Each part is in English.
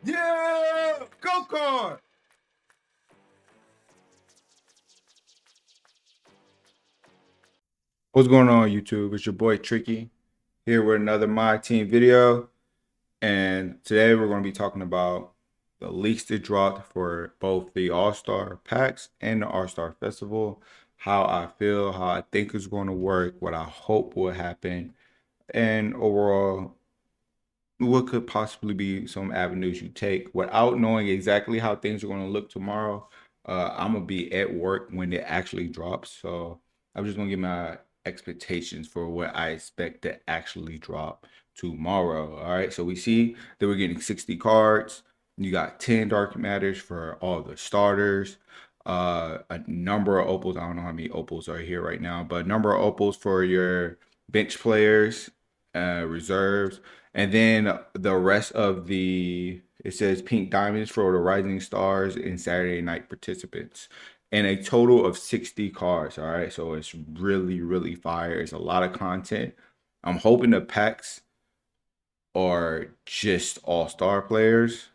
Yeah! Go card! What's going on, YouTube? It's your boy Tricky here with another MyTEAM video. And today we're going to be talking about the leaks that dropped for both the All-Star packs and the All-Star Festival, how I feel, how I think it's going to work, what I hope will happen, and overall what could possibly be some avenues you take without knowing exactly how things are going to look tomorrow. I'm gonna be at work when it actually drops, so I'm just gonna give my expectations for what I expect to actually drop tomorrow. All right, so we see that we're getting 60 cards. You got 10 dark matters for all the starters. A number of opals. I don't know how many opals are here right now, but a number of opals for your bench players, reserves, and then the rest of it says pink diamonds for the rising stars and Saturday night participants. And a total of 60 cards. All right. So it's really, really fire. It's a lot of content. I'm hoping the packs are just all-star players.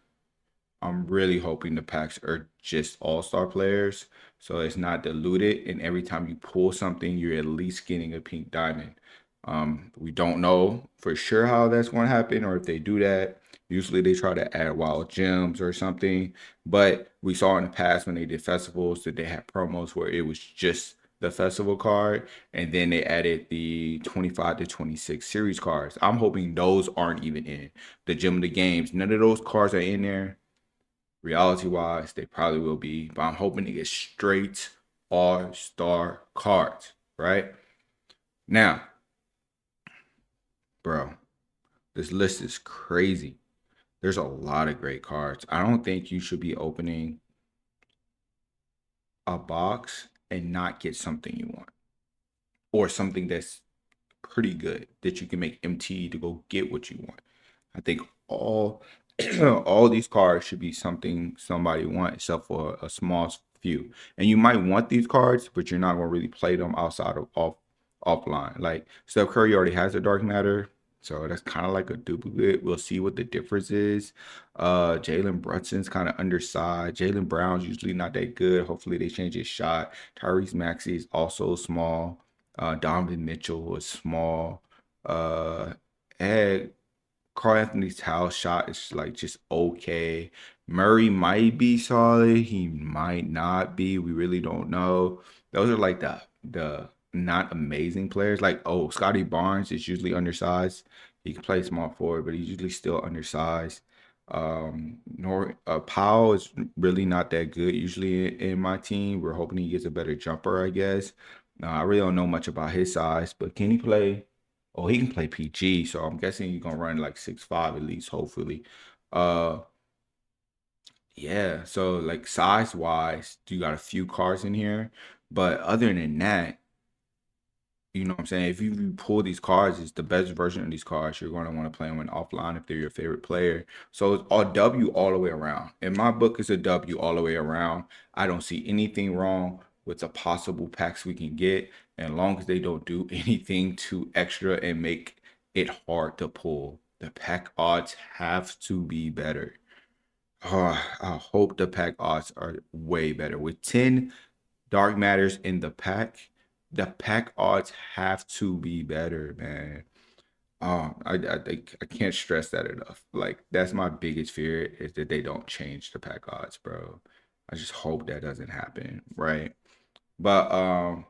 I'm really hoping the packs are just all-star players, so it's not diluted. And every time you pull something, you're at least getting a pink diamond. We don't know for sure how that's going to happen, or if they do that. Usually they try to add wild gems or something. But we saw in the past when they did festivals that they had promos where it was just the festival card, and then they added the 25 to 26 series cards. I'm hoping those aren't even in the gem of the games. None of those cards are in there. Reality wise, they probably will be, but I'm hoping to get straight all-star cards, right? Now, bro, this list is crazy. There's a lot of great cards. I don't think you should be opening a box and not get something you want, or something that's pretty good that you can make MT to go get what you want. I think all all these cards should be something somebody wants, except for a small few. And you might want these cards, but you're not gonna really play them outside of offline. Like Steph Curry already has a dark matter, so that's kind of like a duplicate. We'll see what the difference is. Jalen Brunson's kind of undersized. Jalen Brown's usually not that good. Hopefully they change his shot. Tyrese Maxey is also small. Donovan Mitchell was small. And Carl Anthony's house shot is like just okay. Murray might be solid. He might not be. We really don't know. Those are like the not amazing players. Like, oh, Scotty Barnes is usually undersized. He can play small forward, but he's usually still undersized. Nor Powell is really not that good usually in my team. We're hoping he gets a better jumper, I guess. I really don't know much about his size, but can he play? Oh, he can play PG, so I'm guessing he's gonna run like 6'5" at least, hopefully. Uh yeah, so like size wise, you got a few cars in here, but other than that, you know what I'm saying? If you pull these cards, it's the best version of these cards. You're going to want to play them in offline if they're your favorite player. So it's all W all the way around. In my book, it's a W all the way around. I don't see anything wrong with the possible packs we can get, and long as they don't do anything too extra and make it hard to pull. The pack odds have to be better. I hope the pack odds are way better. With 10 dark matters in the pack odds have to be better, man. I think I can't stress that enough. Like that's my biggest fear is that they don't change the pack odds, bro. I just hope that doesn't happen, right? But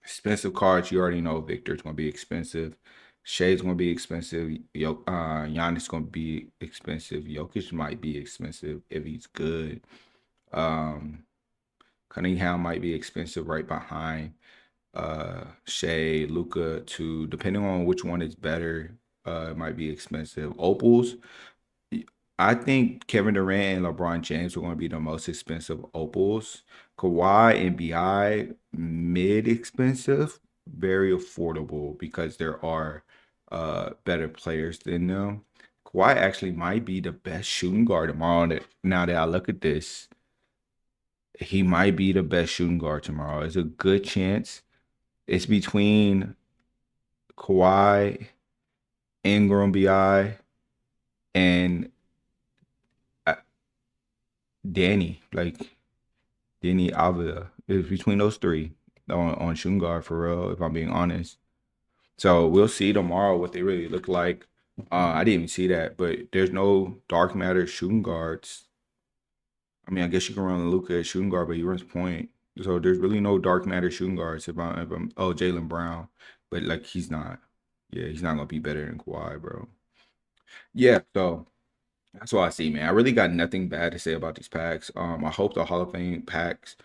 expensive cards, you already know Victor's gonna be expensive. Shay's gonna be expensive. Giannis gonna be expensive. Jokic might be expensive if he's good. Um, Cunningham might be expensive right behind Shea, Luca too, depending on which one is better, it might be expensive. Opals, I think Kevin Durant and LeBron James are going to be the most expensive opals. Kawhi and BI mid expensive, very affordable because there are better players than them. Kawhi actually might be the best shooting guard tomorrow. Now that I look at this, he might be the best shooting guard tomorrow. It's a good chance. It's between Kawhi, Ingram, BI, and Danny, like Danny Avila. It's between those three on shooting guard for real, if I'm being honest. So we'll see tomorrow what they really look like. I didn't even see that, but there's no dark matter shooting guards. I mean, I guess you can run Luca at shooting guard, but he runs point. So there's really no dark matter shooting guards. If I'm Jaylen Brown, but like he's not. Yeah, he's not gonna be better than Kawhi, bro. Yeah, so that's what I see, man. I really got nothing bad to say about these packs. I hope the Hall of Fame packs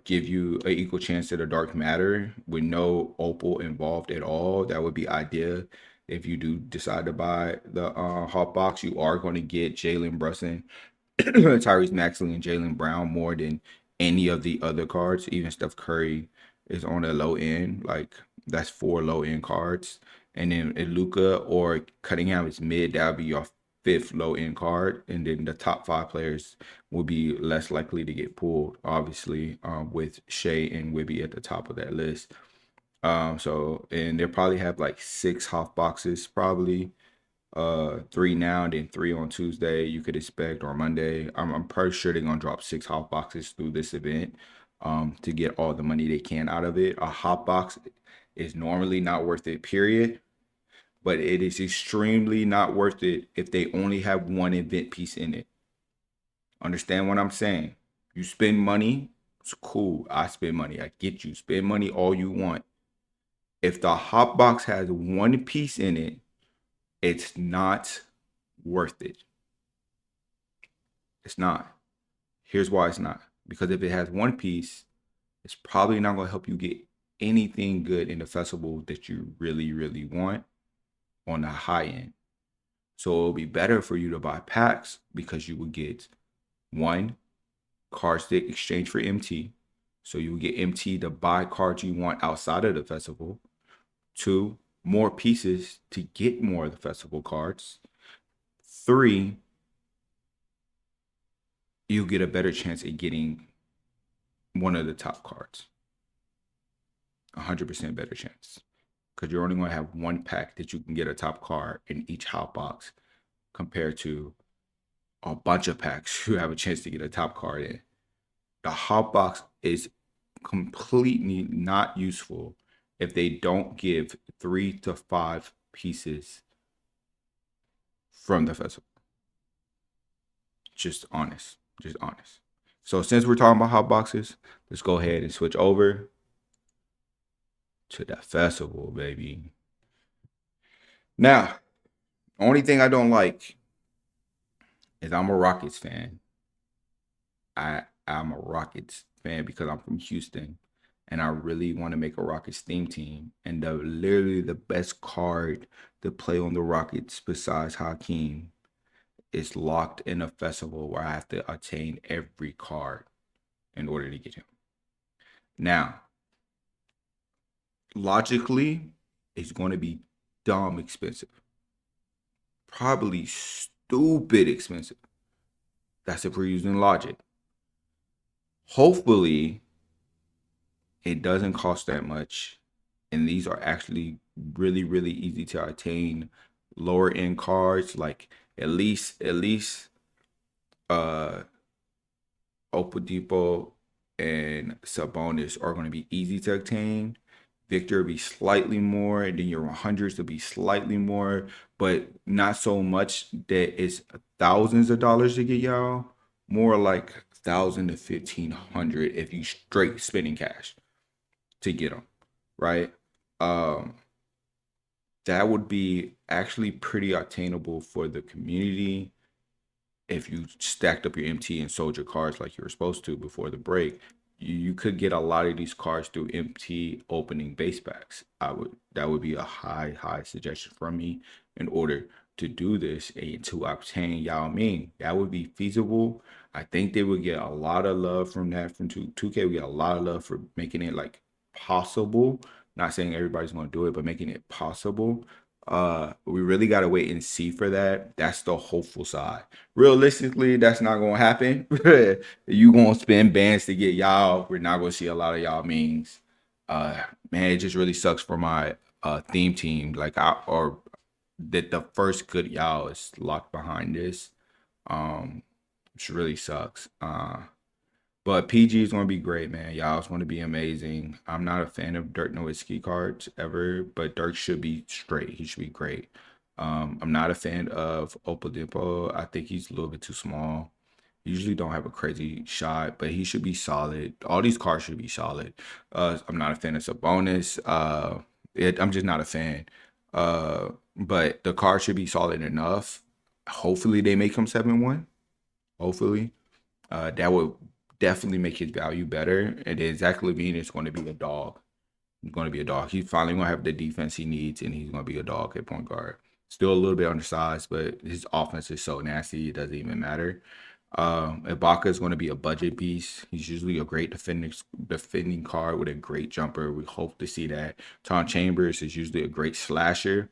give you an equal chance to the dark matter with no opal involved at all. That would be ideal. If you do decide to buy the hot box, you are going to get Jalen Brunson, Tyrese Maxey, and Jaylen Brown more than any of the other cards. Even Steph Curry is on the low end. Like that's 4 low end cards. And then Luca or Cunningham is mid. That would be your fifth low end card. And then the top 5 players will be less likely to get pulled, obviously, with Shea and Wibby at the top of that list. So and they'll probably have like 6 half boxes, probably 3 now and then 3 on Tuesday you could expect, or Monday. I'm pretty sure they're gonna drop 6 hot boxes through this event to get all the money they can out of it. A hot box is normally not worth it, period, but it is extremely not worth it if they only have one event piece in it. Understand what I'm saying? You spend money, it's cool. I spend money, I get you. Spend money all you want. If the hot box has one piece in it, it's not worth it. It's not. Here's why it's not. Because if it has one piece, it's probably not going to help you get anything good in the festival that you really, really want on the high end. So it'll be better for you to buy packs because you will get one card stick exchange for MT. So you will get MT to buy cards you want outside of the festival. 2, more pieces to get more of the festival cards. 3, you'll get a better chance at getting one of the top cards. 100% better chance. Because you're only going to have one pack that you can get a top card in each hot box compared to a bunch of packs you have a chance to get a top card in. The hot box is completely not useful if they don't give 3 to 5 pieces from the festival. Just honest. Just honest. So since we're talking about hot boxes, let's go ahead and switch over to the festival, baby. Now, only thing I don't like is I'm a Rockets fan. I'm a Rockets fan because I'm from Houston and I really want to make a Rockets theme team. And literally the best card to play on the Rockets besides Hakeem is locked in a festival where I have to attain every card in order to get him. Now, logically, it's going to be dumb expensive. Probably stupid expensive. That's if we're using logic. Hopefully, it doesn't cost that much. And these are actually really, really easy to attain lower end cards. Like at least uh Oladipo and Sabonis are going to be easy to obtain. Victor will be slightly more, and then your 100s will be slightly more, but not so much that it's thousands of dollars to get y'all. More like 1,000 to 1,500 if you straight spending cash to get them, right? Um, that would be actually pretty attainable for the community if you stacked up your MT and sold your cards like you were supposed to before the break. You could get a lot of these cards through MT opening base packs. That would be a high suggestion from me in order to do this and to obtain Yao Ming. That would be feasible. I think they would get a lot of love from that from 2K. We get a lot of love for making it like possible. Not saying everybody's gonna do it, but making it possible. We really gotta wait and see for that. That's the hopeful side. Realistically, that's not gonna happen. You gonna spend bands to get y'all. We're not gonna see a lot of y'all memes. Man, it just really sucks for my theme team. Like that the first good y'all is locked behind this. Um, which really sucks. But PG is going to be great, man. Y'all is going to be amazing. I'm not a fan of Dirk Nowitzki cards ever, but Dirk should be straight. He should be great. I'm not a fan of Oladipo. I think he's a little bit too small. Usually don't have a crazy shot, but he should be solid. All these cards should be solid. I'm not a fan of Sabonis. I'm just not a fan. But the card should be solid enough. Hopefully they make him 7-1. Hopefully. That would definitely make his value better. And then Zach LaVine is going to be a dog. He's going to be a dog. He's finally going to have the defense he needs, and he's going to be a dog at point guard. Still a little bit undersized, but his offense is so nasty, it doesn't even matter. Ibaka is going to be a budget piece. He's usually a great defending card with a great jumper. We hope to see that. Tom Chambers is usually a great slasher.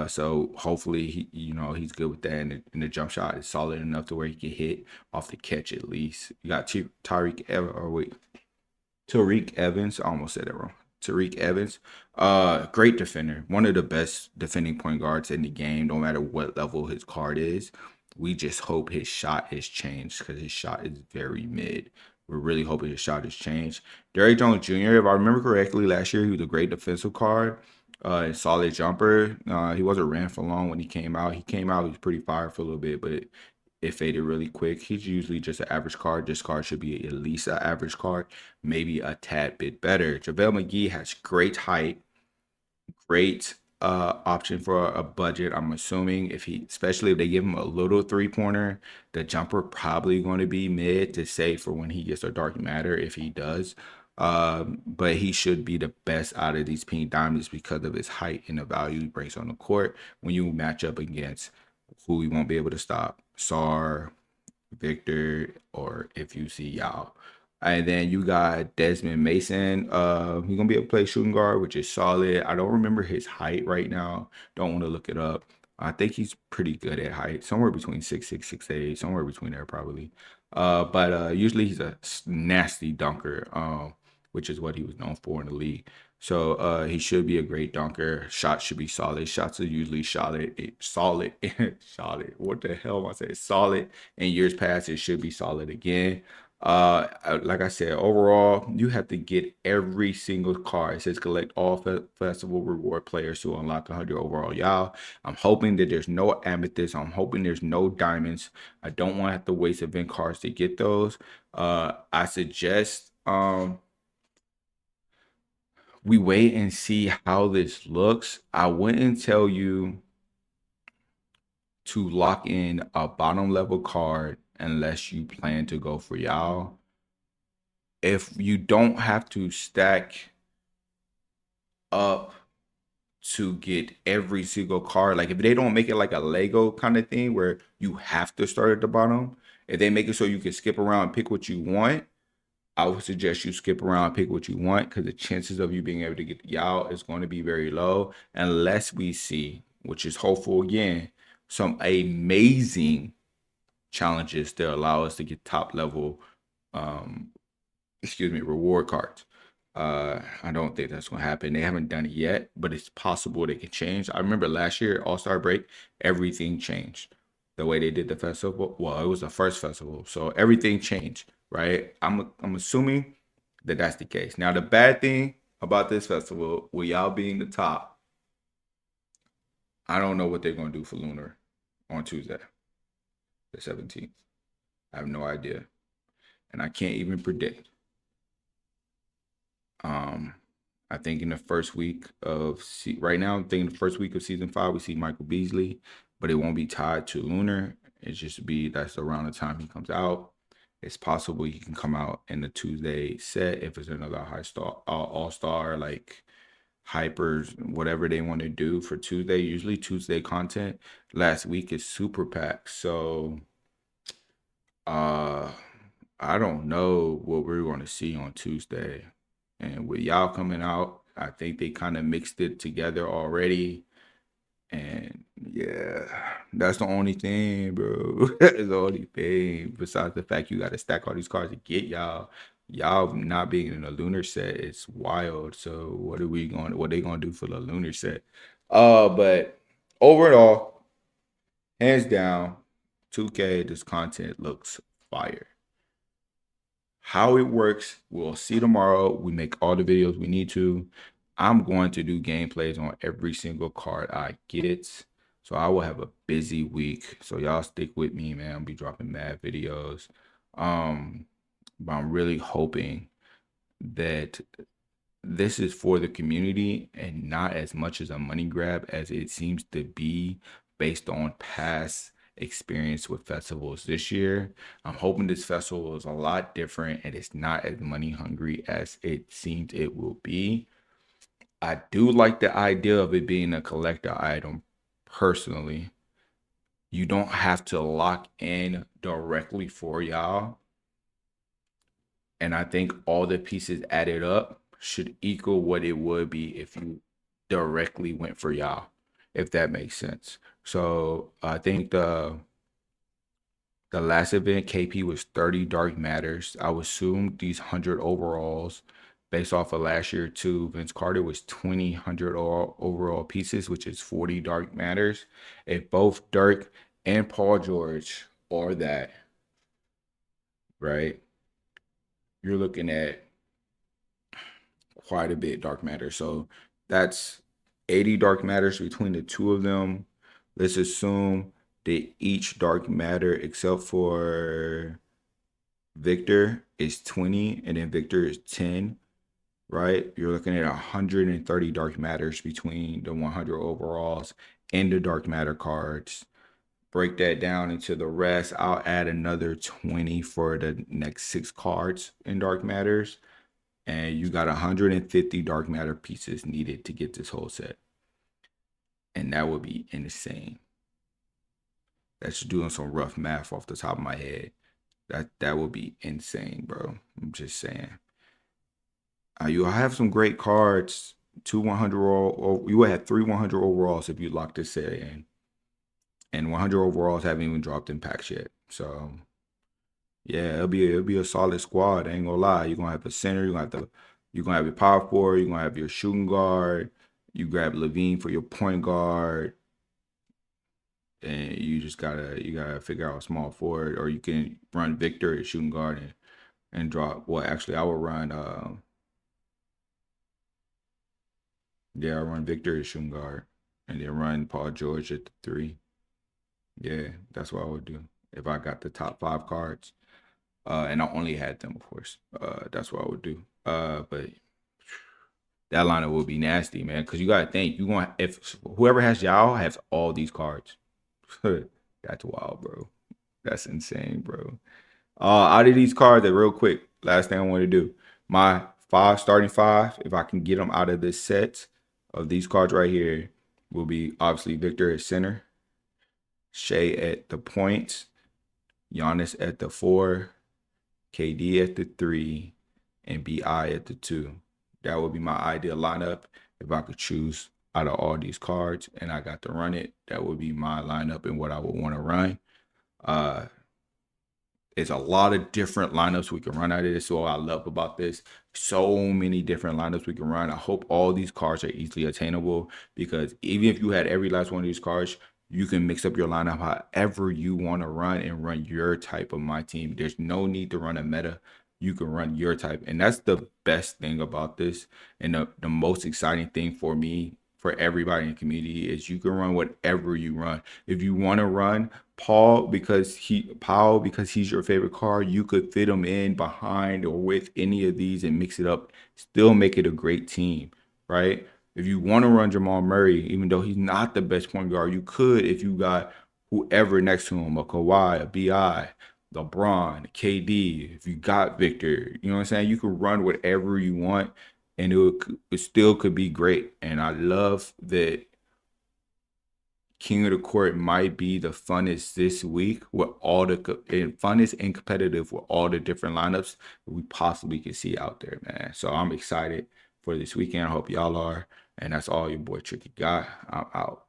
So hopefully he's good with that, and the jump shot is solid enough to where he can hit off the catch at least. You got Tariq Evans. I almost said that wrong. Tariq Evans, great defender, one of the best defending point guards in the game. No matter what level his card is, we just hope his shot has changed because his shot is very mid. We're really hoping his shot has changed. Derrick Jones Jr., if I remember correctly, last year he was a great defensive card, solid jumper. He wasn't ran for long when he came out. He was pretty fire for a little bit, but it faded really quick. He's usually just an average card. This card should be at least an average card, maybe a tad bit better. JaVale McGee has great height, great option for a budget. I'm assuming especially if they give him a little 3-pointer, the jumper probably going to be mid to save for when he gets a dark matter if he does. But he should be the best out of these pink diamonds because of his height and the value he brings on the court when you match up against who he won't be able to stop. Sar, Victor, or if you see Yao. And then you got Desmond Mason. He's gonna be able to play shooting guard, which is solid. I don't remember his height right now. Don't want to look it up. I think he's pretty good at height, somewhere between 6'6", 6'8", somewhere between there probably. But usually he's a nasty dunker, which is what he was known for in the league. So he should be a great dunker. Shots should be solid. Shots are usually solid, solid. What the hell am I saying? Solid. In years past, it should be solid again. Like I said, overall, you have to get every single card. It says collect all festival reward players to unlock 100 overall. Y'all, I'm hoping that there's no amethyst. I'm hoping there's no diamonds. I don't want to have to waste event cards to get those. I suggest we wait and see how this looks. I wouldn't tell you to lock in a bottom level card unless you plan to go for y'all. If you don't have to stack up to get every single card, like if they don't make it like a Lego kind of thing where you have to start at the bottom, if they make it so you can skip around and pick what you want, I would suggest you skip around and pick what you want because the chances of you being able to get y'all is going to be very low unless we see, which is hopeful again, some amazing challenges that allow us to get top level reward cards. I don't think that's gonna happen. They haven't done it yet, but it's possible they can change. I remember last year, All-Star break, everything changed. The way they did the festival, well, it was the first festival, so everything changed, right? I'm assuming that that's the case. Now, the bad thing about this festival, with y'all being the top, I don't know what they're gonna do for Lunar on Tuesday, the 17th. I have no idea, and I can't even predict. I think in the first week of right now, I'm thinking the first week of season 5, we see Michael Beasley, but it won't be tied to Lunar. It's just that's around the time he comes out. It's possible he can come out in the Tuesday set if it's another all-star like hypers, whatever they want to do for Tuesday. Usually Tuesday content. Last week is super pack, so I don't know what we're going to see on Tuesday. And with y'all coming out, I think they kind of mixed it together already. And yeah, that's the only thing, bro. That's the only thing. Besides the fact you got to stack all these cards to get y'all. Y'all not being in a lunar set, it's wild. So what they gonna do for the lunar set? But overall, hands down, 2K, this content looks fire. How it works, we'll see tomorrow. We make all the videos we need to. I'm going to do gameplays on every single card I get. So I will have a busy week. So y'all stick with me, man. I'll be dropping mad videos. But I'm really hoping that this is for the community and not as much as a money grab as it seems to be based on past experience with festivals this year. I'm hoping this festival is a lot different and it's not as money hungry as it seems it will be. I do like the idea of it being a collector item personally. You don't have to lock in directly for y'all. And I think all the pieces added up should equal what it would be if you directly went for y'all, if that makes sense. So I think the last event KP was 30 dark matters. I would assume these 100 overalls based off of last year too. Vince Carter was 2,000 overall pieces, which is 40 dark matters. If both Dirk and Paul George are that, right? You're looking at quite a bit dark matter. So that's 80 dark matters between the two of them. Let's assume that each dark matter except for Victor is 20 and then Victor is 10, right? You're looking at 130 dark matters between the 100 overalls and the dark matter cards. Break that down into the rest. I'll add another 20 for the next 6 cards in dark matters. And you got 150 dark matter pieces needed to get this whole set. And that would be insane. That's doing some rough math off the top of my head. That would be insane, bro. I'm just saying. You'll have some great cards. 2 100 or you would have 3 100 overalls if you lock this set in. And 100 overalls haven't even dropped in packs yet. So yeah, it'll be a solid squad. I ain't gonna lie. You're gonna have a center. You're gonna have your power forward. You're gonna have your shooting guard. You grab Levine for your point guard, and you gotta figure out a small forward, or you can run Victor at shooting guard and drop. Well, actually, I would run. I run Victor at shooting guard, and then run Paul George at the 3. Yeah, that's what I would do if I got the top 5 cards. And I only had them, of course. That's what I would do. But that lineup would be nasty, man. Because you gotta think if whoever has Yao has all these cards. That's wild, bro. That's insane, bro. Out of these cards, that real quick, last thing I want to do, my starting five, if I can get them out of this set of these cards right here, will be obviously Victor at center, Shea at the point, Giannis at the 4, KD at the 3, and BI at the 2. That would be my ideal lineup if I could choose out of all these cards and I got to run it. That would be my lineup and what I would want to run. There's a lot of different lineups we can run out of this. So what I love about this, so many different lineups we can run. I hope all these cards are easily attainable because even if you had every last one of these cards, you can mix up your lineup however you want to run and run your type of MyTEAM. There's no need to run a meta. You can run your type. And that's the best thing about this. And the most exciting thing for me, for everybody in the community, is you can run whatever you run. If you want to run Paul because he's your favorite card, you could fit him in behind or with any of these and mix it up, still make it a great team, right? If you want to run Jamal Murray, even though he's not the best point guard, you could if you got whoever next to him, a Kawhi, a BI, LeBron, KD. If you got Victor, you know what I'm saying? You could run whatever you want, and it still could be great. And I love that King of the Court might be the funnest this week with all the funnest and competitive with all the different lineups we possibly can see out there, man. So I'm excited for this weekend. I hope y'all are. And that's all your boy Tricky Guy. I'm out.